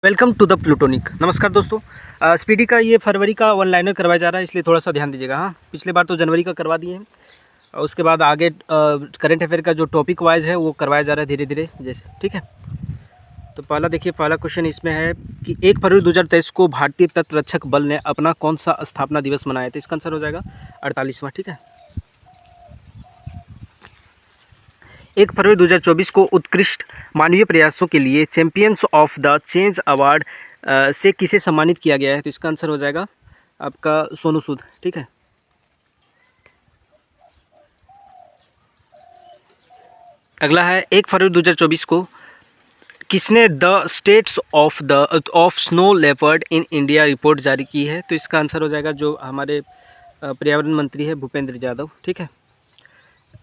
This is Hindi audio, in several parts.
Welcome to the plutonic. नमस्कार दोस्तों। स्पीडी का ये फरवरी का वन लाइनर करवाया जा रहा है, इसलिए थोड़ा सा ध्यान दीजिएगा। हाँ, पिछले बार तो जनवरी का करवा दिए हैं और उसके बाद आगे करंट अफेयर का जो टॉपिक वाइज है वो करवाया जा रहा है धीरे धीरे जैसे। ठीक है, तो पहला देखिए, पहला क्वेश्चन इसमें है कि 1 फरवरी 2023 को भारतीय तटरक्षक बल ने अपना कौन सा स्थापना दिवस मनाया? तो इसका आंसर हो जाएगा 48वां। ठीक है, 1 फरवरी 2024 को उत्कृष्ट मानवीय प्रयासों के लिए champions of the change award से किसे सम्मानित किया गया है? तो इसका आंसर हो जाएगा आपका सोनू सूद। ठीक है, अगला है 1 फरवरी 2024 को किसने the states of snow leopard in India report जारी की है? तो इसका आंसर हो जाएगा जो हमारे पर्यावरण मंत्री है भूपेंद्र यादव। ठीक है,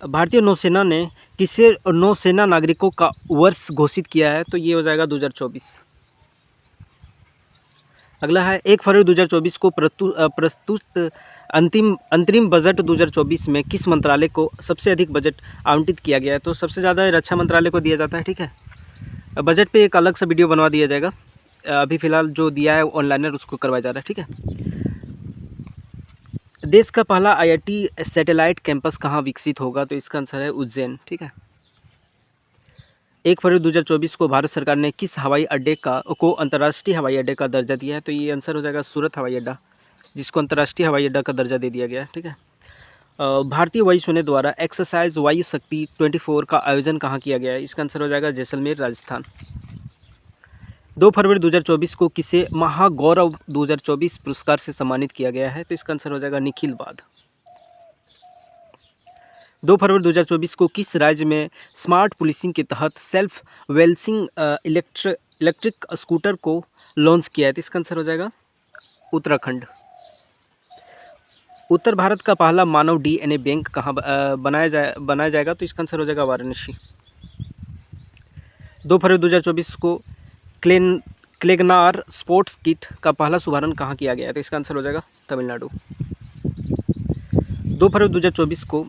भारतीय नौसेना ने किसे नौसेना नागरिकों का वर्ष घोषित किया है? तो ये हो जाएगा 2024। अगला है 1 फरवरी 2024 को प्रस्तुत अंतरिम बजट 2024 में किस मंत्रालय को सबसे अधिक बजट आवंटित किया गया है? तो सबसे ज़्यादा रक्षा मंत्रालय को दिया जाता है। ठीक है, बजट पे एक अलग सा वीडियो बनवा दिया जाएगा। अभी फ़िलहाल जो दिया है ऑनलाइनर उसको करवाया जा रहा है। ठीक है, देश का पहला आईआईटी सैटेलाइट कैंपस कहाँ विकसित होगा? तो इसका आंसर है उज्जैन। ठीक है, 1 फरवरी 2024 को भारत सरकार ने किस हवाई अड्डे को अंतर्राष्ट्रीय हवाई अड्डे का दर्जा दिया है? तो ये आंसर हो जाएगा सूरत हवाई अड्डा, जिसको अंतर्राष्ट्रीय हवाई अड्डा का दर्जा दे दिया गया है। ठीक है, भारतीय वायुसेना द्वारा एक्सरसाइज वायु शक्ति 24 का आयोजन कहाँ किया गया है? इसका आंसर हो जाएगा जैसलमेर, राजस्थान। 2 फरवरी 2024 को किसे महागौरव 2024 पुरस्कार से सम्मानित किया गया है? तो इसका आंसर हो जाएगा निखिल वाद। 2 फरवरी 2024 को किस राज्य में स्मार्ट पुलिसिंग के तहत सेल्फ वेल्सिंग इलेक्ट्रिक स्कूटर को लॉन्च किया है? तो इसका आंसर हो जाएगा उत्तराखंड। उत्तर भारत का पहला मानव डीएनए बैंक कहाँ बनाया जाएगा? तो इसका आंसर हो जाएगा वाराणसी। 2 फरवरी 2024 को क्लेगनार स्पोर्ट्स किट का पहला शुभारंभ कहाँ किया गया है? तो इसका आंसर हो जाएगा तमिलनाडु। 2 फरवरी 2024 को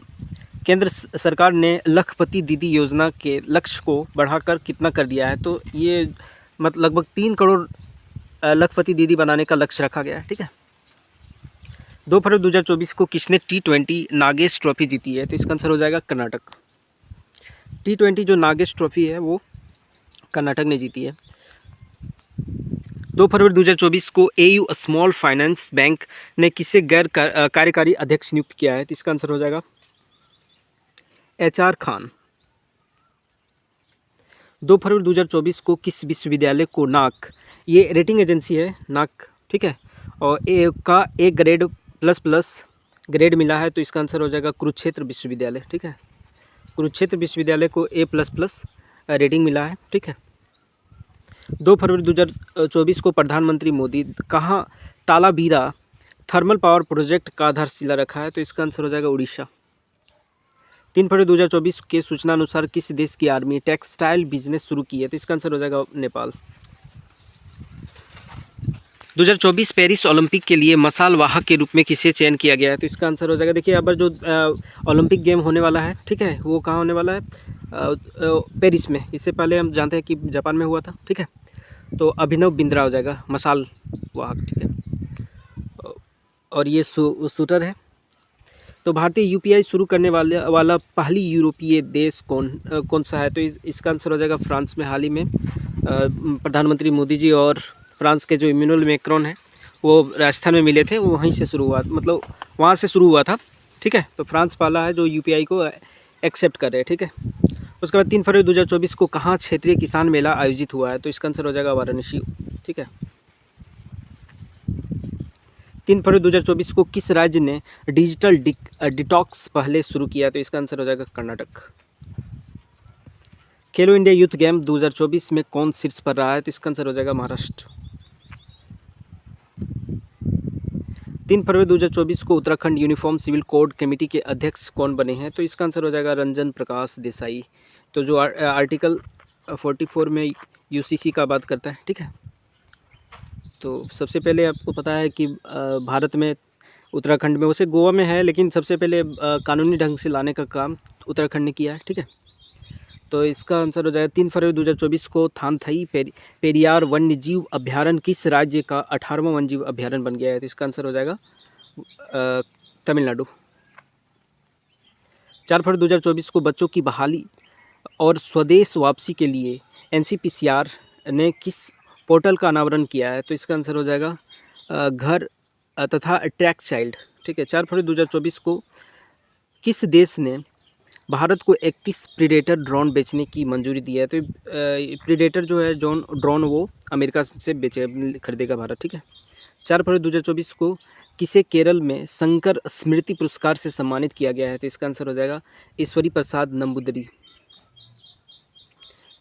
केंद्र सरकार ने लखपति दीदी योजना के लक्ष्य को बढ़ाकर कितना कर दिया है? तो ये मतलब लगभग 3 करोड़ लखपति दीदी बनाने का लक्ष्य रखा गया है। ठीक है, 2 फरवरी 2024 को किसने T20 नागेश ट्रॉफी जीती है? तो इसका आंसर हो जाएगा कर्नाटक। T20 जो नागेश ट्रॉफी है वो कर्नाटक ने जीती है। 2 फरवरी 2024 को AU स्मॉल फाइनेंस बैंक ने किसे गैर कार्यकारी अध्यक्ष नियुक्त किया है? तो इसका आंसर हो जाएगा HR खान। 2 फरवरी 2024 को किस विश्वविद्यालय को नाक, ये रेटिंग एजेंसी है नाक, ठीक है, और A ग्रेड प्लस ग्रेड मिला है? तो इसका आंसर हो जाएगा कुरुक्षेत्र विश्वविद्यालय। ठीक है, कुरुक्षेत्र विश्वविद्यालय को A++ रेटिंग मिला है। ठीक है, 2 फरवरी 2024 को प्रधानमंत्री मोदी कहाँ तालाबीरा थर्मल पावर प्रोजेक्ट का आधारशिला रखा है? तो इसका आंसर हो जाएगा उड़ीसा। 3 फरवरी 2024 के सूचना अनुसार किस देश की आर्मी टेक्सटाइल बिजनेस शुरू की है? तो इसका आंसर हो जाएगा नेपाल। 2024 पेरिस ओलंपिक के लिए मसाल वाहक के रूप में किसे चयन किया गया है? तो इसका आंसर हो जाएगा, देखिए अब जो ओलंपिक गेम होने वाला है, ठीक है, वो कहाँ होने वाला है? पेरिस में। इससे पहले हम जानते हैं कि जापान में हुआ था। ठीक है, तो अभिनव बिंद्रा हो जाएगा मसाल वाहक। ठीक है, और ये शूटर है। तो भारतीय UPI शुरू करने वाला पहली यूरोपीय देश कौन सा है? तो इसका आंसर हो जाएगा फ्रांस में। हाल ही में प्रधानमंत्री मोदी जी और फ्रांस के जो इमैनुअल मैक्रोन है वो राजस्थान में मिले थे, वो वहीं से शुरू हुआ, मतलब वहाँ से शुरू हुआ था। ठीक है, तो फ्रांस पहला है जो UPI को एक्सेप्ट कर रहे हैं। ठीक है, उसके बाद 3 फरवरी 2024 को कहाँ क्षेत्रीय किसान मेला आयोजित हुआ है? तो इसका आंसर हो जाएगा वाराणसी। ठीक है, 3 फरवरी 2024 को किस राज्य ने डिजिटल डिटॉक्स पहले शुरू किया? तो इसका आंसर हो जाएगा कर्नाटक। खेलो इंडिया यूथ गेम 2024 में कौन शीर्ष पर रहा है? तो इसका आंसर हो जाएगा महाराष्ट्र। 3 फरवरी 2024 को Uttarakhand uniform civil code committee के अध्यक्ष कौन बने हैं? तो इसका आंसर हो जाएगा रंजन प्रकाश देसाई, तो जो आर्टिकल 44 में UCC का बात करता है। ठीक है, तो सबसे पहले आपको पता है कि भारत में उत्तराखंड में, वैसे गोवा में है, लेकिन सबसे पहले कानूनी ढंग से लाने का काम उत्तराखंड ने किया है। ठीक है, तो इसका आंसर हो जाएगा 3 फरवरी 2024 को थानथई पेरियार वन्य जीव अभ्यारण्य किस राज्य का 18वां वन्य जीव अभ्यारण्य बन गया है? तो इसका आंसर हो जाएगा तमिलनाडु। 4 फरवरी 2024 को बच्चों की बहाली और स्वदेश वापसी के लिए एनसीपीसीआर ने किस पोर्टल का अनावरण किया है? तो इसका आंसर हो जाएगा घर तथा ट्रैक चाइल्ड। ठीक है। 4 फरवरी 2024 को किस देश ने भारत को 31 प्रीडेटर ड्रोन बेचने की मंजूरी दी है? तो प्रीडेटर जो है ड्रोन वो अमेरिका से खरीदेगा भारत। ठीक है। 4 फरवरी 2024 को किसे केरल में शंकर स्मृति पुरस्कार से सम्मानित किया गया है? तो इसका आंसर हो जाएगा ईश्वरी प्रसाद नंबूदरी।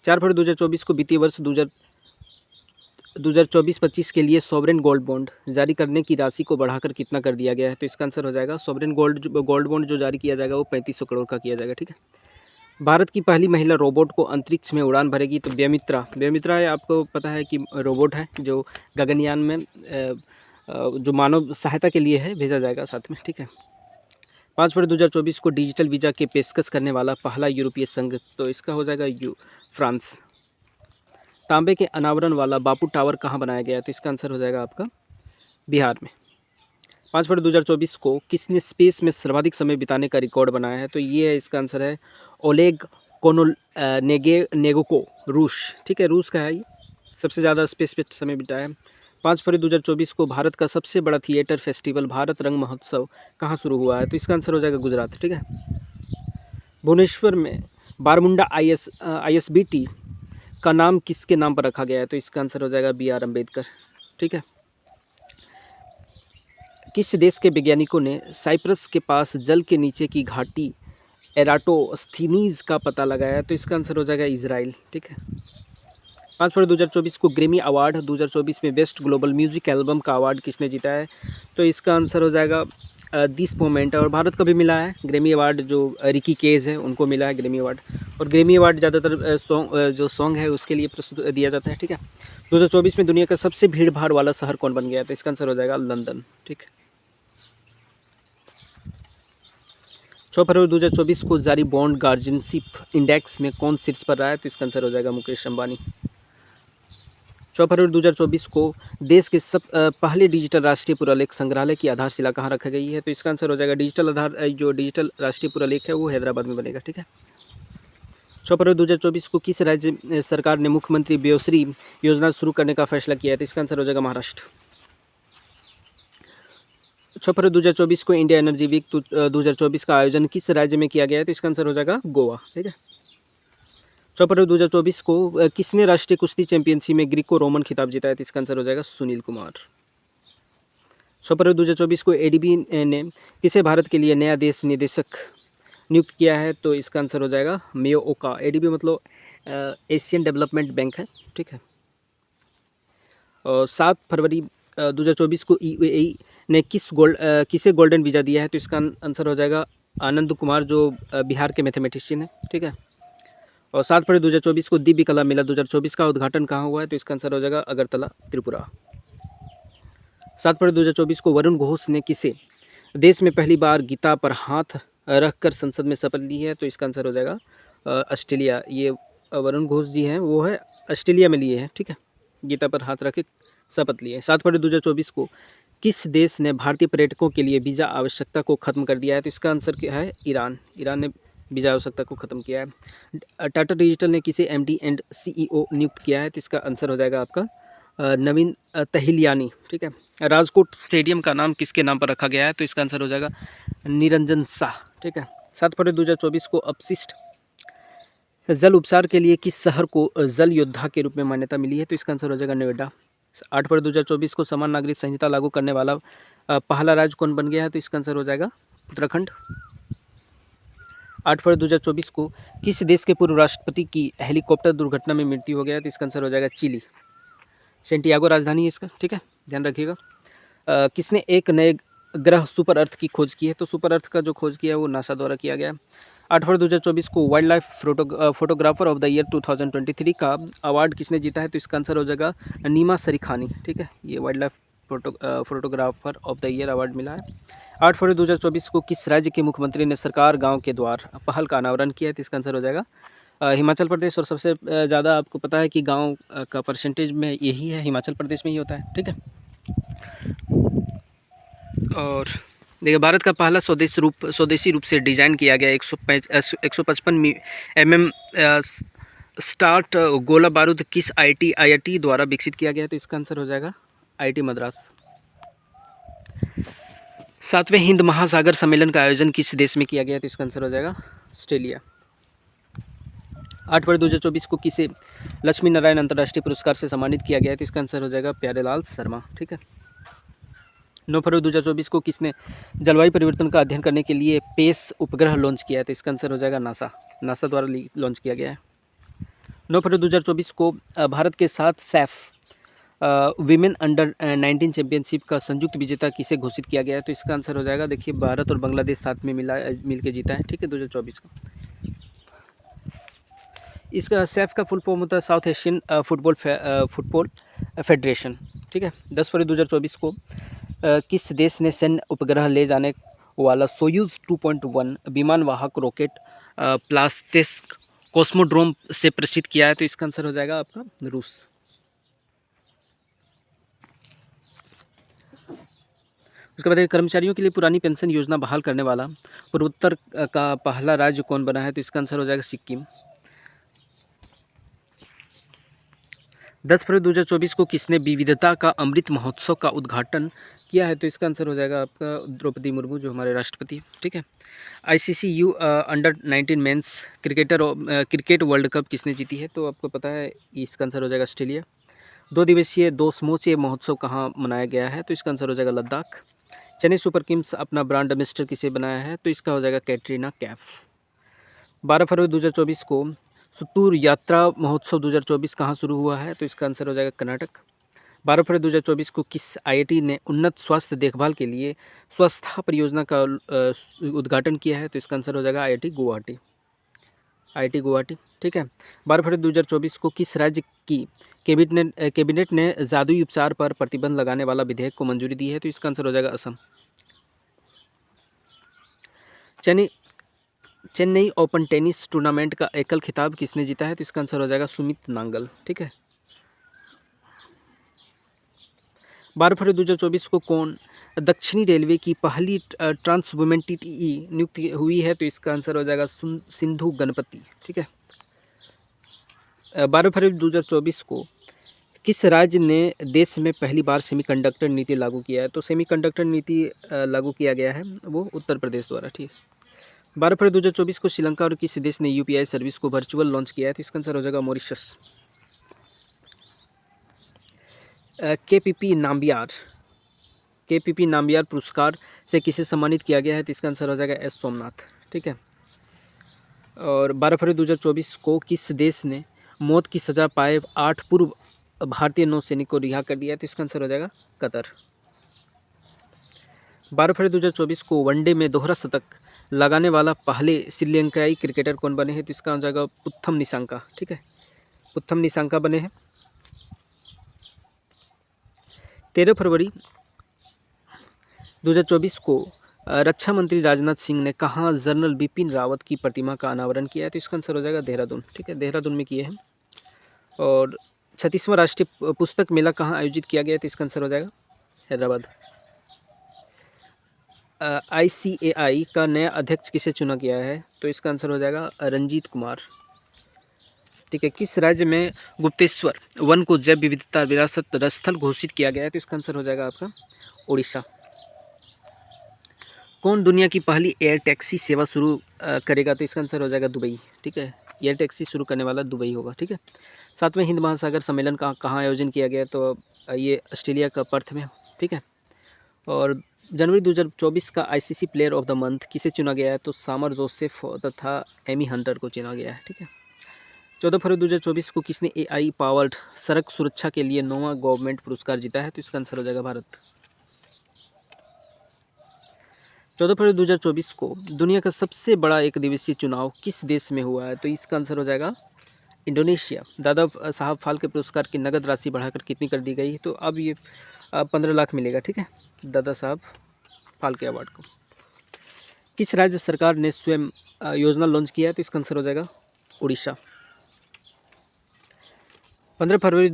4 फरवरी 2024 को वित्तीय वर्ष 2024-25 के लिए सॉवरेन गोल्ड बॉन्ड जारी करने की राशि को बढ़ाकर कितना कर दिया गया है? तो इसका आंसर हो जाएगा सॉवरेन गोल्ड बॉन्ड जो जारी किया जाएगा वो 3500 करोड़ का किया जाएगा। ठीक है। भारत की पहली महिला रोबोट को अंतरिक्ष में उड़ान भरेगी। तो व्यमित्रा है, आपको पता है कि रोबोट है जो गगनयान में जो मानव सहायता के लिए है भेजा जाएगा साथ में। ठीक है। 5 फरवरी 2024 को डिजिटल वीज़ा की पेशकश करने वाला पहला यूरोपीय संघ, तो इसका हो जाएगा फ्रांस। तांबे के अनावरण वाला बापू टावर कहाँ बनाया गया है? तो इसका आंसर हो जाएगा आपका बिहार में। 5 फरवरी 2024 को किसने स्पेस में सर्वाधिक समय बिताने का रिकॉर्ड बनाया है? तो ये है, इसका आंसर है ओलेग कोनोनेगोको, रूस। ठीक है, रूस का है ये, सबसे ज़्यादा स्पेस पे समय बिताया है। 5 फरवरी 2024 को भारत का सबसे बड़ा थिएटर फेस्टिवल भारत रंग महोत्सव कहाँ शुरू हुआ है? तो इसका आंसर हो जाएगा गुजरात। ठीक है। भुवनेश्वर में बारमुंडा ISBT का नाम किसके नाम पर रखा गया है? तो इसका आंसर हो जाएगा BR अम्बेडकर। ठीक है। किस देश के वैज्ञानिकों ने साइप्रस के पास जल के नीचे की घाटी एराटोस्थीनीज का पता लगाया? तो इसका आंसर हो जाएगा इजराइल। ठीक है। 5 फरवरी 2024 को ग्रैमी अवार्ड 2024 में बेस्ट ग्लोबल म्यूजिक एल्बम का अवार्ड किसने जीता है? तो इसका आंसर हो जाएगा दिस मोमेंट। और भारत को भी मिला है ग्रैमी अवार्ड, जो रिकी केज है उनको मिला है ग्रैमी अवार्ड। और ग्रैमी अवार्ड ज़्यादातर सॉन्ग है उसके लिए प्रस्तुत दिया जाता है। ठीक है। 2024 में दुनिया का सबसे भीड़ भाड़ वाला शहर कौन बन गया? तो इसका आंसर हो जाएगा लंदन। ठीक है। 6 फरवरी 2024 को जारी बॉन्ड गार्जियनशिप इंडेक्स में कौन शीर्ष पर रहा है? तो इसका आंसर हो जाएगा मुकेश अंबानी। 6 फरवरी 2024 को देश के पहले डिजिटल राष्ट्रीय पुरालेख संग्रहालय की आधारशिला कहाँ रखी गई है? तो इसका आंसर हो जाएगा डिजिटल राष्ट्रीय पुरालेख है वो हैदराबाद में बनेगा। ठीक है। 6 फरवरी 2024 को किस राज्य सरकार ने मुख्यमंत्री व्योश्री योजना शुरू करने का फैसला किया है? तो इसका आंसर हो जाएगा महाराष्ट्र। 6 फरवरी 2024 को इंडिया एनर्जी वीक 2024 का आयोजन किस राज्य में किया गया है? तो इसका आंसर हो जाएगा गोवा। ठीक है। 6 फरवरी 2024 को किसने राष्ट्रीय कुश्ती चैंपियनशिप में ग्रीको रोमन खिताब जीता है? तो इसका आंसर हो जाएगा सुनील कुमार। 6 फरवरी 2024 को ADB ने किसे भारत के लिए नया देश निदेशक नियुक्त किया है? तो इसका आंसर हो जाएगा मेयो ओका। ADB मतलब एशियन डेवलपमेंट बैंक है। ठीक है। और 7 फरवरी 2024 को UAE ने किसे गोल्डन वीज़ा दिया है? तो इसका आंसर हो जाएगा आनंद कुमार, जो बिहार के मैथमेटिशियन है। ठीक है। और 7 फरवरी 2024 को दिव्य कला मेला 2024 का उद्घाटन कहाँ हुआ है? तो इसका आंसर हो जाएगा अगरतला, त्रिपुरा। 7 फरवरी 2024 को वरुण घोष ने किसे देश में पहली बार गीता पर हाथ रखकर संसद में शपथ ली है? तो इसका आंसर हो जाएगा ऑस्ट्रेलिया। ये वरुण घोष जी हैं, वो है ऑस्ट्रेलिया में लिए हैं। ठीक है। गीता पर हाथ रख के शपथ लिए। 7 फरवरी 2024 को किस देश ने भारतीय पर्यटकों के लिए वीज़ा आवश्यकता को खत्म कर दिया है? तो इसका आंसर क्या है? ईरान। ईरान ने वीज़ा आवश्यकता को खत्म किया है। टाटा डिजिटल ने किसे MD एंड CEO नियुक्त किया है? तो इसका आंसर हो जाएगा आपका नवीन तहिलियानी। ठीक है। राजकोट स्टेडियम का नाम किसके नाम पर रखा गया है? तो इसका आंसर हो जाएगा निरंजन शाह। ठीक है। 7 फरवरी 2024 को अपशिष्ट जल उपचार के लिए किस शहर को जल योद्धा के रूप में मान्यता मिली है? तो इसका आंसर हो जाएगा नोएडा। 8 फरवरी 2024 को समान नागरिक संहिता लागू करने वाला पहला राज्य कौन बन गया है? तो इसका आंसर हो जाएगा उत्तराखंड। 8 फरवरी 2024 को किस देश के पूर्व राष्ट्रपति की हेलीकॉप्टर दुर्घटना में मृत्यु हो गया है? तो इसका आंसर हो जाएगा चिली। सेंटियागो राजधानी है इसका। ठीक है, ध्यान रखिएगा। किसने एक नए ग्रह सुपर अर्थ की खोज की है? तो सुपर अर्थ का जो खोज किया है वो नासा द्वारा किया गया है। 8 फरवरी 2024 को wild life photographer of the year 2023 का अवार्ड किसने जीता है? तो इसका आंसर हो जाएगा नीमा सरीखानी। ठीक है, ये wild life photographer of the year award मिला है। 8 फरवरी 2024 को किस राज्य के मुख्यमंत्री ने सरकार गांव के द्वार पहल का अनावरण किया है? तो इसका आंसर हो जाएगा हिमाचल प्रदेश, और सबसे ज़्यादा आपको पता है कि गांव का परसेंटेज में यही है, हिमाचल प्रदेश में ही होता है, ठीक है। और देखिए, भारत का पहला स्वदेशी रूप से डिज़ाइन किया गया 155 mm स्टार्ट गोला बारूद किस IIT द्वारा विकसित किया गया है? तो इसका आंसर हो जाएगा IIT मद्रास। 7वें हिंद महासागर सम्मेलन का आयोजन किस देश में किया गया है? तो इसका आंसर हो जाएगा ऑस्ट्रेलिया। 8 फरवरी 2024 को किसे लक्ष्मी नारायण अंतर्राष्ट्रीय पुरस्कार से सम्मानित किया गया है? तो इसका आंसर हो जाएगा प्यारेलाल शर्मा, ठीक है। 9 फरवरी 2024 को किसने जलवायु परिवर्तन का अध्ययन करने के लिए पेस उपग्रह लॉन्च किया है? तो इसका आंसर हो जाएगा नासा द्वारा लॉन्च किया गया है। 9 फरवरी 2024 को भारत के साथ सैफ विमेन अंडर 19 चैंपियनशिप का संयुक्त विजेता किसे घोषित किया गया है? तो इसका आंसर हो जाएगा, देखिए, भारत और बांग्लादेश साथ में मिल के जीता है, ठीक है, 2024 का। इसका सैफ का फुल फॉर्म होता है साउथ एशियन फुटबॉल फेडरेशन, ठीक है। 10 फरवरी 2024 को किस देश ने सैन्य उपग्रह ले जाने वाला सोयूज 2.1 विमान वाहक रॉकेट प्लास्टेस्क कॉस्मोड्रोम से प्रक्षेपित किया है? तो इसका आंसर हो जाएगा आपका रूस। उसके बाद कर्मचारियों के लिए पुरानी पेंशन योजना बहाल करने वाला पूर्वोत्तर का पहला राज्य कौन बना है? तो इसका आंसर हो जाएगा सिक्किम। 10 फरवरी 2024 को किसने विविधता का अमृत महोत्सव का उद्घाटन किया है? तो इसका आंसर हो जाएगा आपका द्रौपदी मुर्मू, जो हमारे राष्ट्रपति, ठीक है। ICC under 19 men's cricket world cup किसने जीती है? तो आपको पता है, इसका आंसर हो जाएगा ऑस्ट्रेलिया। 2 दिवसीय 2 समूचे महोत्सव कहाँ मनाया गया है? तो इसका आंसर हो जाएगा लद्दाख। चेन्नई सुपर किंग्स अपना ब्रांड एम्बेसडर किसे बनाया है? तो इसका हो जाएगा कैटरीना कैफ। 12 फरवरी 2024 को सुतूर यात्रा महोत्सव 2024 कहाँ शुरू हुआ है? तो इसका आंसर हो जाएगा कर्नाटक। 12 फरवरी 2024 को किस IIT ने उन्नत स्वास्थ्य देखभाल के लिए स्वस्था परियोजना का उद्घाटन किया है? तो इसका आंसर हो जाएगा IIT गुवाहाटी, ठीक है। 12 फरवरी 2024 को किस राज्य की कैबिनेट ने जादुई उपचार पर प्रतिबंध लगाने वाला विधेयक को मंजूरी दी है? तो इसका आंसर हो जाएगा Assam. Chennai open tennis tournament का एकल खिताब किसने जीता है? तो इसका आंसर हो जाएगा सुमित नांगल, ठीक है। 12 फरवरी 2024 को कौन दक्षिणी रेलवे की पहली ट्रांस वुमेन TTE नियुक्त हुई है? तो इसका आंसर हो जाएगा सिंधु गणपति, ठीक है। 12 फरवरी 2024 को किस राज्य ने देश में पहली बार सेमीकंडक्टर नीति लागू किया है? तो सेमीकंडक्टर नीति लागू किया गया है वो उत्तर प्रदेश द्वारा, ठीक है। 12 फरवरी 2024 को श्रीलंका और किस देश ने UPI सर्विस को वर्चुअल लॉन्च किया है? तो इसका आंसर हो जाएगा मॉरिशस। KPP नाम्बियार पुरस्कार से किसे सम्मानित किया गया है? तो इसका आंसर हो जाएगा S सोमनाथ, ठीक है। और 12 फरवरी 2024 को किस देश ने मौत की सज़ा पाए 8 पूर्व भारतीय नौसैनिक को रिहा कर दिया है? तो इसका आंसर हो जाएगा कतर। 12 फरवरी 2024 को वनडे में दोहरा शतक लगाने वाला पहले श्रीलंकाई क्रिकेटर कौन बने हैं? तो इसका हो जाएगा पुथम निसांका, ठीक है, पुथम निसांका बने हैं। 13 फरवरी 2024 को रक्षा मंत्री राजनाथ सिंह ने कहाँ जनरल बिपिन रावत की प्रतिमा का अनावरण किया है? तो इसका आंसर हो जाएगा देहरादून, ठीक है, देहरादून में किए हैं। और 36वां राष्ट्रीय पुस्तक मेला कहाँ आयोजित किया गया है? तो इसका आंसर हो जाएगा हैदराबाद। ICAI का नया अध्यक्ष किसे चुना गया है? तो इसका आंसर हो जाएगा रंजीत कुमार, ठीक है। किस राज्य में गुप्तेश्वर वन को जैव विविधता विरासत स्थल घोषित किया गया है? तो इसका आंसर हो जाएगा आपका उड़ीसा। कौन दुनिया की पहली एयर टैक्सी सेवा शुरू करेगा? तो इसका आंसर हो जाएगा दुबई, ठीक है, एयर टैक्सी शुरू करने वाला दुबई होगा, ठीक है। 7वें हिंद महासागर सम्मेलन का कहाँ आयोजन किया गया? तो ये ऑस्ट्रेलिया का पर्थ में, ठीक है। और जनवरी 2024 का ICC player of the month किसे चुना गया है? तो सामर जोसेफ तथा एमी हंटर को चुना गया है, ठीक है। 14 फरवरी 2024 को किसने AI पावर्ड सड़क सुरक्षा के लिए 9वां गवर्नमेंट पुरस्कार जीता है? तो इसका आंसर हो जाएगा भारत। 14 फरवरी 2024 को दुनिया का सबसे बड़ा एक दिवसीय चुनाव किस देश में हुआ है? तो इसका आंसर हो जाएगा इंडोनेशिया। दादा साहब फाल्के पुरस्कार की नगद राशि बढ़ाकर कितनी कर दी गई है? तो अब ये 15 लाख मिलेगा, ठीक है, दादा साहब फाल्के अवार्ड को। किस राज्य सरकार ने स्वयं योजना लॉन्च किया है? तो इसका आंसर हो जाएगा उड़ीसा। 15 फरवरी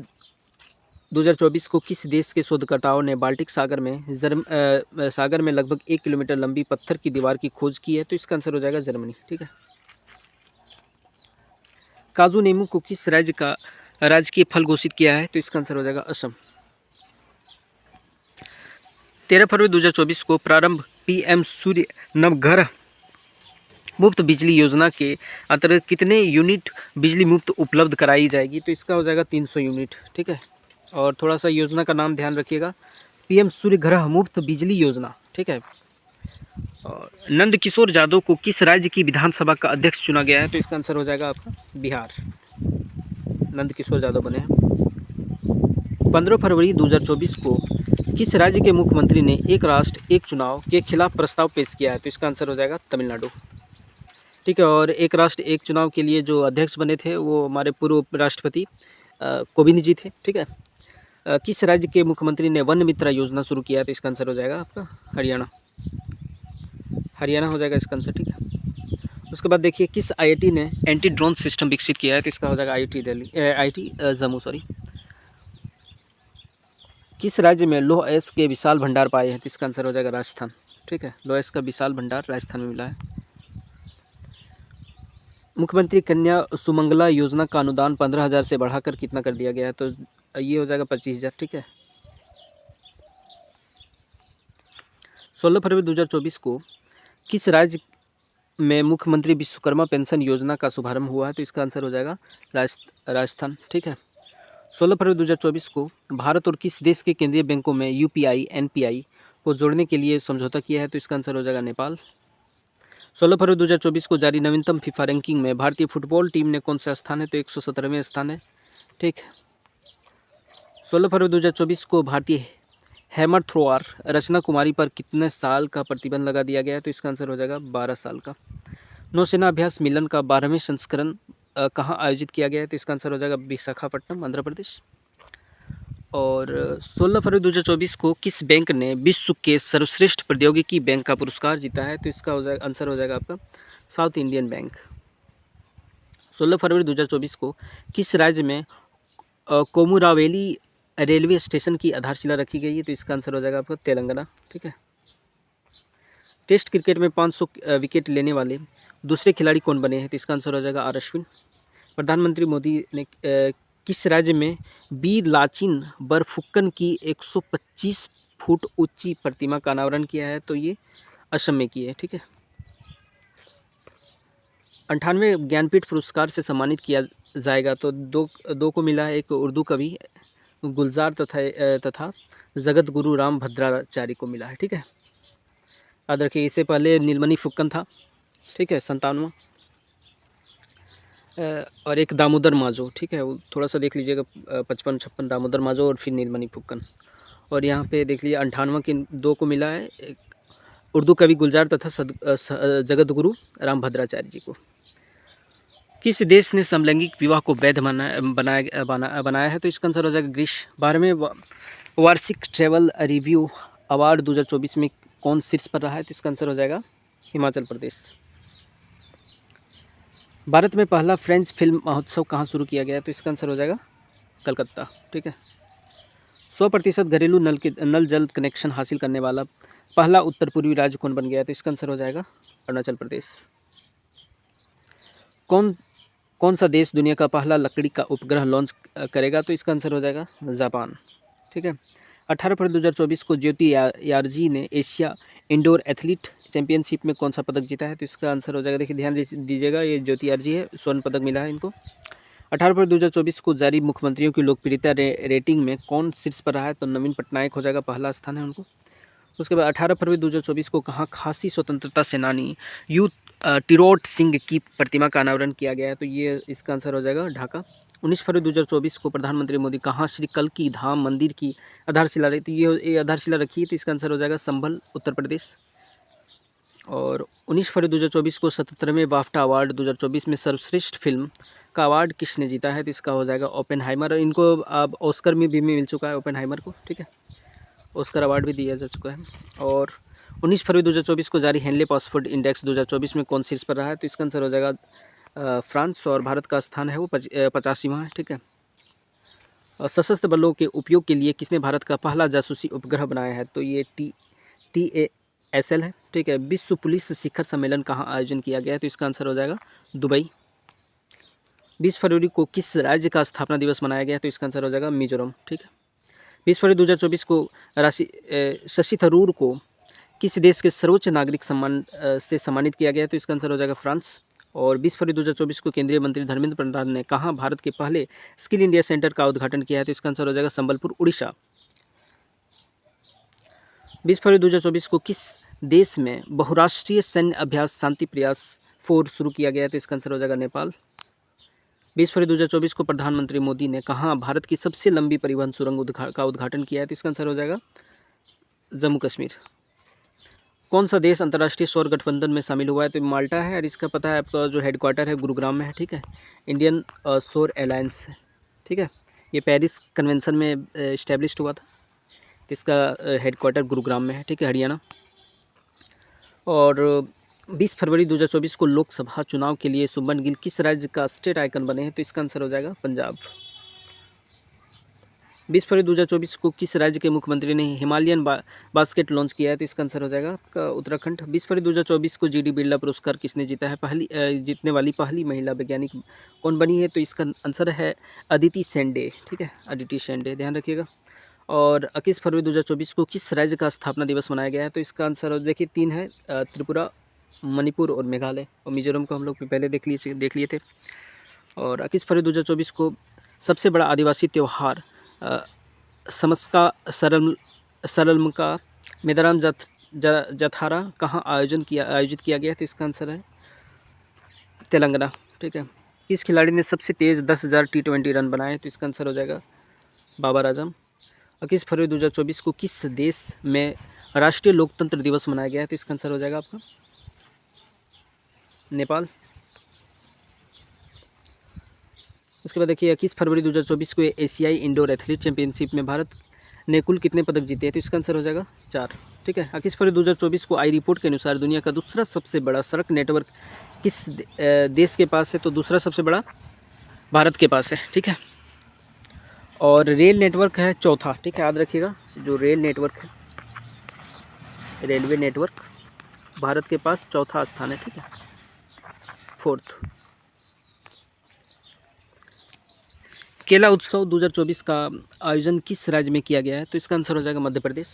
2024 को किस देश के शोधकर्ताओं ने बाल्टिक सागर में लगभग 1 किलोमीटर लंबी पत्थर की दीवार की खोज की है? तो इसका आंसर हो जाएगा जर्मनी। ठीक है। काजू नेमू को किस राज्य का राजकीय फल घोषित किया है? तो इसका आंसर हो जाएगा असम। 13 फरवरी 2024 को प्रारंभ पीएम सूर्य नवग्रह मुफ्त बिजली योजना के अंतर्गत कितने यूनिट बिजली मुफ्त उपलब्ध कराई जाएगी? तो इसका हो जाएगा 300 यूनिट। ठीक है। और थोड़ा सा योजना का नाम ध्यान रखिएगा, पीएम सूर्य ग्रह मुफ्त बिजली योजना। ठीक है। और नंद किशोर यादव को किस राज्य की विधानसभा का अध्यक्ष चुना गया है? तो इसका आंसर हो जाएगा आपका बिहार। नंद किशोर यादव बने हैं। 15 फरवरी 2024 को किस राज्य के मुख्यमंत्री ने एक राष्ट्र एक चुनाव के खिलाफ प्रस्ताव पेश किया है? तो इसका आंसर हो जाएगा तमिलनाडु। ठीक है। और एक राष्ट्र एक चुनाव के लिए जो अध्यक्ष बने थे वो हमारे पूर्व राष्ट्रपति कोविंद जी थे। ठीक है। किस राज्य के मुख्यमंत्री ने वन मित्रा योजना शुरू किया है? तो इसका आंसर हो जाएगा आपका हरियाणा। हरियाणा हो जाएगा इसका आंसर। ठीक है। उसके बाद देखिए, किस आईआईटी ने एंटी ड्रोन सिस्टम विकसित किया है? तो इसका हो जाएगा आईआईटी जम्मू। किस राज्य में लौह अयस्क के विशाल भंडार पाए हैं? तो इसका आंसर हो जाएगा राजस्थान। ठीक है। लौह अयस्क का विशाल भंडार राजस्थान में मिला है। मुख्यमंत्री कन्या सुमंगला योजना का अनुदान 15,000 से बढ़ाकर कितना कर दिया गया है? तो ये हो जाएगा 25,000। ठीक है। 16 फरवरी 2024 को किस राज्य में मुख्यमंत्री विश्वकर्मा पेंशन योजना का शुभारंभ हुआ है? तो इसका आंसर हो जाएगा राजस्थान। ठीक है। 16 फरवरी 2024 को भारत और किस देश के केंद्रीय बैंकों में यूपीआई एनपीआई को जोड़ने के लिए समझौता किया है? तो इसका आंसर हो जाएगा नेपाल। 16 फरवरी 2024 को जारी नवीनतम फीफा रैंकिंग में भारतीय फुटबॉल टीम ने कौन सा स्थान है? तो 117वें स्थान है। ठीक। 16 फरवरी 2024 को भारतीय हैमर थ्रोअर रचना कुमारी पर कितने साल का प्रतिबंध लगा दिया गया है? तो इसका आंसर हो जाएगा 12 साल का। नौसेना अभ्यास मिलन का 12वें संस्करण कहाँ आयोजित किया गया है? तो इसका आंसर हो जाएगा विशाखापट्टनम, आंध्र प्रदेश। और 16 फरवरी 2024 को किस बैंक ने विश्व के सर्वश्रेष्ठ प्रौद्योगिकी बैंक का पुरस्कार जीता है? तो इसका हो जाएगा आंसर हो जाएगा आपका साउथ इंडियन बैंक। 16 फरवरी 2024 को किस राज्य में कोमुरावेली रेलवे स्टेशन की आधारशिला रखी गई है? तो इसका आंसर हो जाएगा आपका तेलंगाना। ठीक है। टेस्ट क्रिकेट में 500 विकेट लेने वाले दूसरे खिलाड़ी कौन बने हैं? तो इसका आंसर हो जाएगा आर अश्विन। प्रधानमंत्री मोदी ने किस राज्य में वीर लाचिन बरफुकन की 125 फुट ऊंची प्रतिमा का अनावरण किया है? तो ये असम में की है। ठीक है। 98वें ज्ञानपीठ पुरस्कार से सम्मानित किया जाएगा। तो दो को मिला है, एक उर्दू कवि गुलजार तथा जगत गुरु राम भद्राचार्य को मिला है। ठीक है। याद रखिए, इससे पहले नीलमणि फुक्कन था। ठीक है, 57वां। और एक दामोदर माझो। ठीक है, वो थोड़ा सा देख लीजिएगा, 55-56 दामोदर माझो और फिर नीलमणि फुक्कन। और यहाँ पे देख लीजिए 58वां के 2 को मिला है, एक उर्दू कवि गुलजार तथा जगत गुरु राम भद्राचार्य जी को। किस देश ने समलैंगिक विवाह को वैध बनाया है? तो इसका आंसर हो जाएगा ग्रीस। 12वें वार्षिक ट्रैवल रिव्यू अवार्ड 2024 में कौन शीर्ष पर रहा है? तो इसका आंसर हो जाएगा हिमाचल प्रदेश। भारत में पहला फ्रेंच फिल्म महोत्सव कहाँ शुरू किया गया है? तो इसका आंसर हो जाएगा कलकत्ता। ठीक है। 100% घरेलू नल जल कनेक्शन हासिल करने वाला पहला उत्तर पूर्वी राज्य कौन बन गया है? तो इसका आंसर हो जाएगा अरुणाचल प्रदेश। कौन सा देश दुनिया का पहला लकड़ी का उपग्रह लॉन्च करेगा? तो इसका आंसर हो जाएगा जापान। ठीक है। 18 फरवरी 2024 को ज्योति यारजी ने एशिया इंडोर एथलीट चैंपियनशिप में कौन सा पदक जीता है? तो इसका आंसर हो जाएगा, देखिए ध्यान दीजिएगा, ये ज्योति यारजी है, स्वर्ण पदक मिला है इनको। 18 फरवरी 2024 को जारी मुख्यमंत्रियों की लोकप्रियता रेटिंग में कौन शीर्ष पर रहा है? तो नवीन पटनायक हो जाएगा, पहला स्थान है उनको। उसके बाद 18 फरवरी 2024 को कहाँ खासी स्वतंत्रता सेनानी यू टिरोट सिंह की प्रतिमा का अनावरण किया गया है? तो ये इसका आंसर हो जाएगा ढाका। 19 फरवरी 2024 को प्रधानमंत्री मोदी कहाँ श्री कल्की धाम मंदिर की आधारशिला रखी? तो ये आधारशिला रखी है, तो इसका आंसर हो जाएगा संभल, उत्तर प्रदेश। और 19 फरवरी 2024 को 77वें बाफ्टा अवार्ड 2024 में सर्वश्रेष्ठ फिल्म का अवार्ड किसने जीता है? तो इसका हो जाएगा ओपेनहाइमर। इनको अब ऑस्कर में भी मिल चुका है ओपेनहाइमर को। ठीक है, ऑस्कर अवार्ड भी दिया जा चुका है। और 19 फरवरी 2024 को जारी हेनले पासपोर्ट इंडेक्स 2024 में कौन शीर्ष पर रहा है? तो इसका आंसर हो जाएगा फ्रांस। और भारत का स्थान है वो 85वां है। ठीक है। सशस्त्र बलों के उपयोग के लिए किसने भारत का पहला जासूसी उपग्रह बनाया है? तो ये TASL है, ठीक है। विश्व पुलिस शिखर सम्मेलन कहाँ आयोजन किया गया है? तो इसका आंसर हो जाएगा दुबई। 20 फरवरी को किस राज्य का स्थापना दिवस मनाया गया है? तो इसका आंसर हो जाएगा मिजोरम, ठीक है। 20 फरवरी 2024 को शशि थरूर को किस देश के सर्वोच्च नागरिक सम्मान से सम्मानित किया गया है? तो इसका आंसर हो जाएगा फ्रांस। और 20 फरवरी 2024 को केंद्रीय मंत्री धर्मेंद्र प्रधान ने कहाँ भारत के पहले स्किल इंडिया सेंटर का उद्घाटन किया है? तो इसका आंसर हो जाएगा संबलपुर, उड़ीसा। 20 फरवरी 2024 को किस देश में बहुराष्ट्रीय सैन्य अभ्यास शांति प्रयास 4 शुरू किया गया है? तो इसका आंसर हो जाएगा नेपाल। 20 फरवरी 2024 को प्रधानमंत्री मोदी ने कहाँ भारत की सबसे लंबी परिवहन सुरंग का उद्घाटन किया है? तो इसका आंसर हो जाएगा जम्मू कश्मीर। कौन सा देश अंतर्राष्ट्रीय सौर गठबंधन में शामिल हुआ है? तो माल्टा है, और इसका पता है आपका जो हेडक्वार्टर है गुरुग्राम में है, ठीक है। इंडियन सौर अलायंस है, ठीक है। ये पेरिस कन्वेंशन में इस्टेब्लिश्ड हुआ था। इसका हेडक्वार्टर गुरुग्राम में है, ठीक है, हरियाणा। और 20 फरवरी 2024 को लोकसभा चुनाव के लिए शुभमन गिल किस राज्य का स्टेट आइकन बने हैं? तो इसका आंसर हो जाएगा पंजाब। 20 फरवरी 2024 को किस राज्य के मुख्यमंत्री ने हिमालयन बास्केट लॉन्च किया है? तो इसका आंसर हो जाएगा आपका उत्तराखंड। 20 फरवरी 2024 को GD बिरला पुरस्कार किसने जीता है? जीतने वाली पहली महिला वैज्ञानिक कौन बनी है? तो इसका आंसर है अदिति शेंडे, ठीक है, अदिति शेंडे, ध्यान रखिएगा। और 21 फरवरी 2024 को किस राज्य का स्थापना दिवस मनाया गया है? तो इसका आंसर देखिए 3 है, त्रिपुरा, मणिपुर और मेघालय, और मिजोरम को हम लोग पहले देख लिए थे। और 21 फरवरी 2024 को सबसे बड़ा आदिवासी त्यौहार समस्का सरलम का मैदान जथारा कहाँ आयोजित किया गया? तो इसका आंसर है तेलंगाना, ठीक है। किस खिलाड़ी ने सबसे तेज़ 10,000 T20 रन बनाए? तो इसका आंसर हो जाएगा बाबर आजम। 21 फरवरी 2024 को किस देश में राष्ट्रीय लोकतंत्र दिवस मनाया गया है? तो इसका आंसर हो जाएगा आपका नेपाल। उसके बाद देखिए 21 फरवरी 2024 को एशियाई इंडोर एथलीट चैंपियनशिप में भारत ने कुल कितने पदक जीते हैं? तो इसका आंसर हो जाएगा 4, ठीक है। 21 फरवरी 2024 को आई रिपोर्ट के अनुसार दुनिया का दूसरा सबसे बड़ा सड़क नेटवर्क किस देश के पास है? तो दूसरा सबसे बड़ा भारत के पास है, ठीक है। और रेल नेटवर्क है चौथा, ठीक है, याद रखिएगा। जो रेल नेटवर्क है, रेलवे नेटवर्क, भारत के पास चौथा स्थान है, ठीक है, 4th। केला उत्सव 2024 का आयोजन किस राज्य में किया गया है? तो इसका आंसर हो जाएगा मध्य प्रदेश,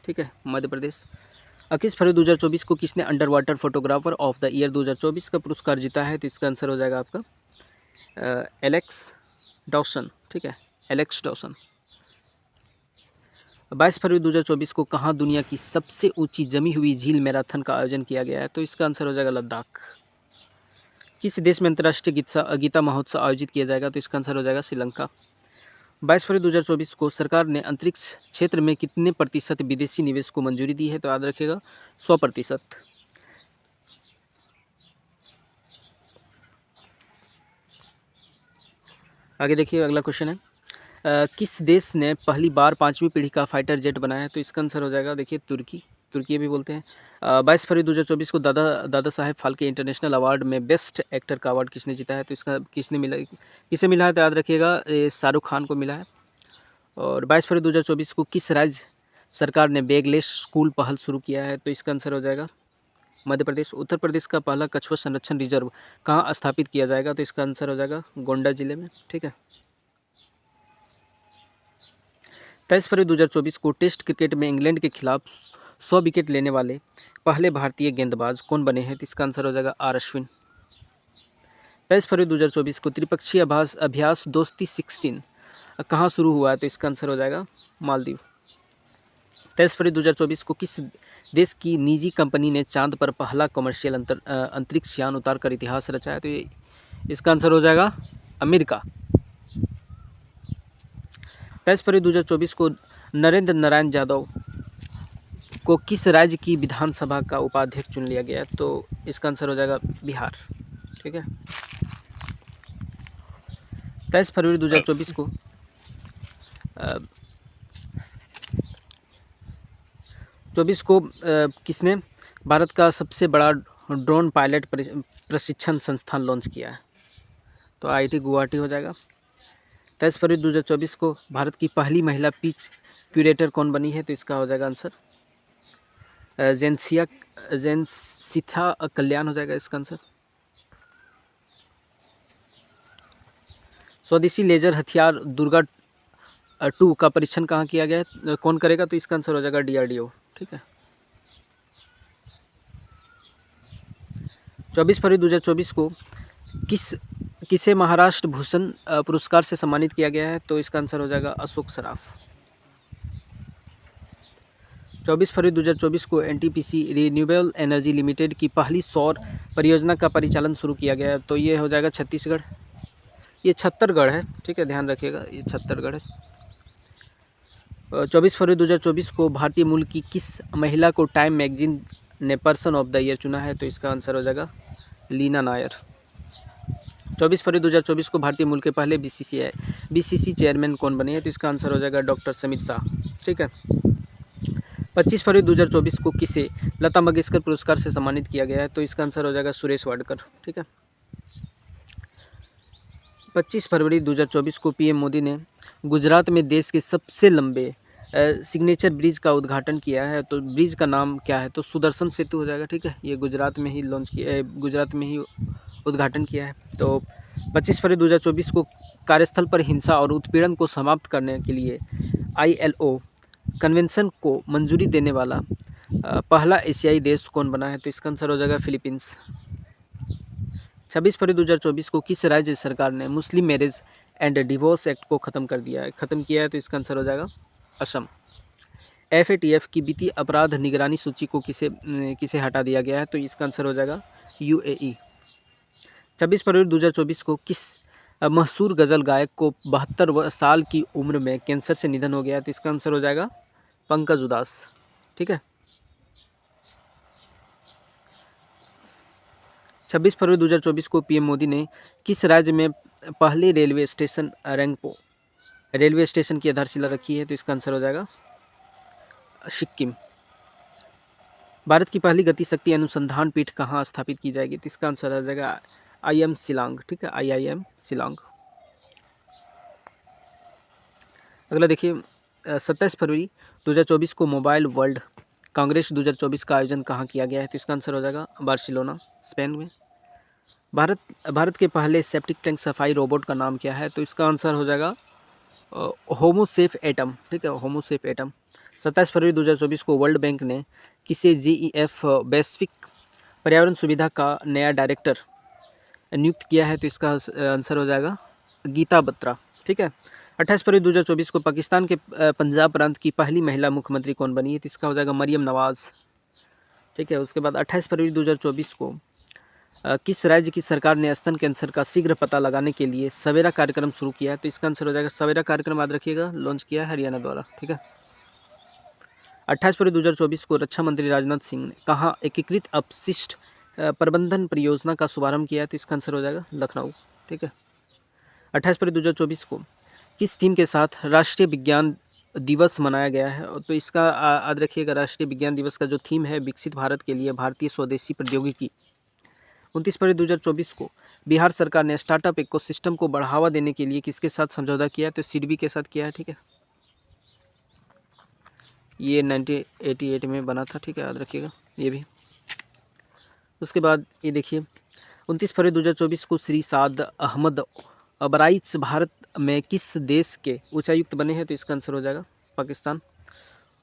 ठीक है, मध्य प्रदेश। 21 फरवरी 2024 को किसने under water photographer of the year 2024 का पुरस्कार जीता है? तो इसका आंसर हो जाएगा आपका एलेक्स डॉसन, ठीक है, एलेक्स डॉसन। 22 फरवरी 2024 को कहाँ दुनिया की सबसे ऊंची जमी हुई झील मैराथन का आयोजन किया गया है? तो इसका आंसर हो जाएगा लद्दाख। किस देश में अंतर्राष्ट्रीय गीता महोत्सव आयोजित किया जाएगा? तो इसका आंसर हो जाएगा श्रीलंका। 22 फरवरी 2024 को सरकार ने अंतरिक्ष क्षेत्र में कितने प्रतिशत विदेशी निवेश को मंजूरी दी है? तो याद रखिएगा 100%। आगे देखिए अगला क्वेश्चन है, किस देश ने पहली बार 5वीं पीढ़ी का फाइटर जेट बनाया है? तो इसका आंसर हो जाएगा देखिए तुर्की भी बोलते हैं। 22 फरवरी 2024 को दादा साहेब फाल्के इंटरनेशनल अवार्ड में बेस्ट एक्टर का अवार्ड किसने जीता है? तो इसका किसे मिला है? तो याद रखिएगा शाहरुख खान को मिला है। और 22 फरवरी 2024 को किस राज्य सरकार ने बैगलेस स्कूल पहल शुरू किया है? तो इसका आंसर हो जाएगा मध्य प्रदेश। उत्तर प्रदेश का पहला कछुआ संरक्षण रिजर्व कहाँ स्थापित किया जाएगा? तो इसका आंसर हो जाएगा गोंडा जिले में, ठीक है। 23 फरवरी 2024 को टेस्ट क्रिकेट में इंग्लैंड के खिलाफ 100 विकेट लेने वाले पहले भारतीय गेंदबाज कौन बने हैं? तो इसका आंसर हो जाएगा आर अश्विन। 23 फरवरी 2024 को त्रिपक्षीय अभ्यास दोस्ती 16 कहाँ शुरू हुआ है? तो इसका आंसर हो जाएगा मालदीव। 23 फरवरी 2024 को किस देश की निजी कंपनी ने चांद पर पहला कमर्शियल अंतरिक्ष यान उतार कर इतिहास रचा है? तो इसका आंसर हो जाएगा अमेरिका। 23 फरवरी 2024 को नरेंद्र नारायण यादव को किस राज्य की विधानसभा का उपाध्यक्ष चुन लिया गया? तो इसका आंसर हो जाएगा बिहार, ठीक है। 23 फरवरी 2024 को किसने भारत का सबसे बड़ा ड्रोन पायलट प्रशिक्षण संस्थान लॉन्च किया है? तो IIT गुवाहाटी हो जाएगा। 23 फरवरी 2024 को भारत की पहली महिला पीच क्यूरेटर कौन बनी है? तो इसका हो जाएगा आंसर जेनसिथा कल्याण हो जाएगा इसका आंसर। स्वदेशी लेजर हथियार दुर्गा 2 का परीक्षण कहाँ किया गया है? कौन करेगा? तो इसका आंसर हो जाएगा DRDO। ठीक है। 24 फरवरी 2024 को किसे महाराष्ट्र भूषण पुरस्कार से सम्मानित किया गया है? तो इसका आंसर हो जाएगा अशोक सराफ। 24 फरवरी 2024 को NTPC रिन्यूएबल एनर्जी लिमिटेड की पहली सौर परियोजना का परिचालन शुरू किया गया है। तो ये हो जाएगा छत्तीसगढ़, ये छत्तीसगढ़ है। ठीक है, ध्यान रखिएगा, ये छत्तीसगढ़ है। 24 फरवरी 2024 को भारतीय मूल की किस महिला को टाइम मैगजीन ने पर्सन ऑफ द ईयर चुना है? तो इसका आंसर हो जाएगा लीना नायर। 24 फरवरी 2024 को भारतीय मूल के पहले BCC चेयरमैन कौन बने हैं? तो इसका आंसर हो जाएगा डॉक्टर समीर शाह। ठीक है। 25 फरवरी 2024 को किसे लता मंगेशकर पुरस्कार से सम्मानित किया गया है? तो इसका आंसर हो जाएगा सुरेश वाडकर। ठीक है। 25 फरवरी 2024 को PM मोदी ने गुजरात में देश के सबसे लंबे सिग्नेचर ब्रिज का उद्घाटन किया है। तो ब्रिज का नाम क्या है? तो सुदर्शन सेतु हो जाएगा। ठीक है, ये गुजरात में ही गुजरात में ही उद्घाटन किया है। तो 25 फरवरी 2024 को कार्यस्थल पर हिंसा और उत्पीड़न को समाप्त करने के लिए ILO कन्वेंशन को मंजूरी देने वाला पहला एशियाई देश कौन बना है? तो इसका आंसर हो जाएगा फिलीपींस। 26 फरवरी 2024 को किस राज्य सरकार ने मुस्लिम मैरिज एंड डिवोर्स एक्ट को ख़त्म किया है? तो इसका आंसर हो जाएगा असम। FATF की वित्तीय अपराध निगरानी सूची को किसे हटा दिया गया है? तो इसका आंसर हो जाएगा UAE। 26 फरवरी 2024 को किस मशहूर गज़ल गायक को 72 साल की उम्र में कैंसर से निधन हो गया है? तो इसका आंसर हो जाएगा पंकज उदास। ठीक है। 26 फरवरी 2024 को PM मोदी ने किस राज्य में पहले railway station Rangpo railway station की आधारशिला रखी है? तो इसका आंसर हो जाएगा सिक्किम। भारत की पहली गति शक्ति अनुसंधान पीठ कहाँ स्थापित की जाएगी? तो इसका आंसर हो जाएगा IIM शिलांग। ठीक है, IIM शिलांग। अगला देखिए, 27 फरवरी 2024 को मोबाइल वर्ल्ड कांग्रेस 2024 का आयोजन कहाँ किया गया है? तो इसका आंसर हो जाएगा बार्सिलोना, स्पेन में। भारत के पहले सेप्टिक टैंक सफाई रोबोट का नाम क्या है? तो इसका आंसर हो जाएगा होमोसेफ एटम। ठीक है, होमोसेफ एटम। 27 फरवरी 2024 को वर्ल्ड बैंक ने किसे GEF वैश्विक पर्यावरण सुविधा का नया डायरेक्टर नियुक्त किया है? तो इसका आंसर हो जाएगा गीता बत्रा। ठीक है। 28 फरवरी 2024 को पाकिस्तान के पंजाब प्रांत की पहली महिला मुख्यमंत्री कौन बनी है? तो इसका हो जाएगा मरियम नवाज़। ठीक है। उसके बाद 28 फरवरी 2024 को किस राज्य की सरकार ने स्तन कैंसर का शीघ्र पता लगाने के लिए सवेरा कार्यक्रम शुरू किया है? तो इसका आंसर हो जाएगा सवेरा कार्यक्रम, याद रखिएगा, लॉन्च किया है हरियाणा द्वारा। ठीक है। 28 फरवरी 2024 को रक्षा मंत्री राजनाथ सिंह ने कहाँ एकीकृत अपशिष्ट प्रबंधन परियोजना का शुभारंभ किया है? तो इसका आंसर हो जाएगा लखनऊ। ठीक है। 28 फरवरी 2024 को किस थीम के साथ राष्ट्रीय विज्ञान दिवस मनाया गया है? तो इसका याद रखिएगा, राष्ट्रीय विज्ञान दिवस का जो थीम है विकसित भारत के लिए भारतीय स्वदेशी प्रौद्योगिकी। 29 फरवरी 2024 को बिहार सरकार ने स्टार्टअप इकोसिस्टम को बढ़ावा देने के लिए किसके साथ समझौता किया है? तो सिडबी के साथ किया है। ठीक है, ये 1988 में बना था। ठीक है, याद रखिएगा ये भी। उसके बाद ये देखिए, 29 फरवरी 2024 को श्री साद अहमद अबराइच भारत में किस देश के उच्चायुक्त बने हैं? तो इसका आंसर हो जाएगा पाकिस्तान।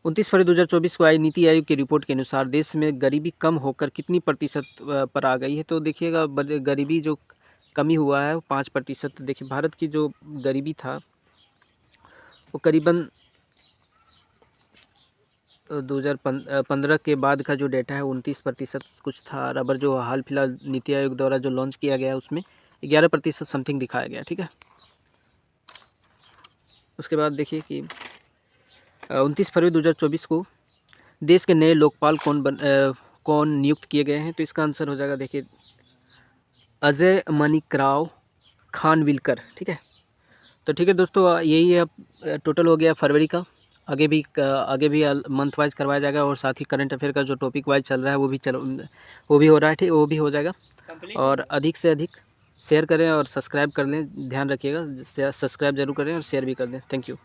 29 फरवरी 2024 को आई नीति आयोग की रिपोर्ट के अनुसार देश में गरीबी कम होकर कितनी प्रतिशत पर आ गई है? तो देखिएगा, गरीबी जो कमी हुआ है वो 5%। देखिए, भारत की जो गरीबी था वो करीबन 2015 के बाद का जो डेटा है 29% कुछ था। और अब जो हाल फिलहाल नीति आयोग द्वारा जो लॉन्च किया गया है उसमें 11% समथिंग दिखाया गया। ठीक है। उसके बाद देखिए कि 29 फरवरी 2024 को देश के नए लोकपाल कौन नियुक्त किए गए हैं? तो इसका आंसर हो जाएगा, देखिए, अजय मणिकराव खानविलकर। ठीक है। तो ठीक है दोस्तों, यही है, टोटल हो गया फरवरी का। आगे भी मंथ वाइज करवाया जाएगा और साथ ही करंट अफेयर का जो टॉपिक वाइज चल रहा है वो भी हो रहा है। ठीक, वो भी हो जाएगा। और अधिक से अधिक शेयर करें और सब्सक्राइब कर लें, ध्यान रखिएगा, सब्सक्राइब जरूर करें और शेयर भी कर दें। Thank you.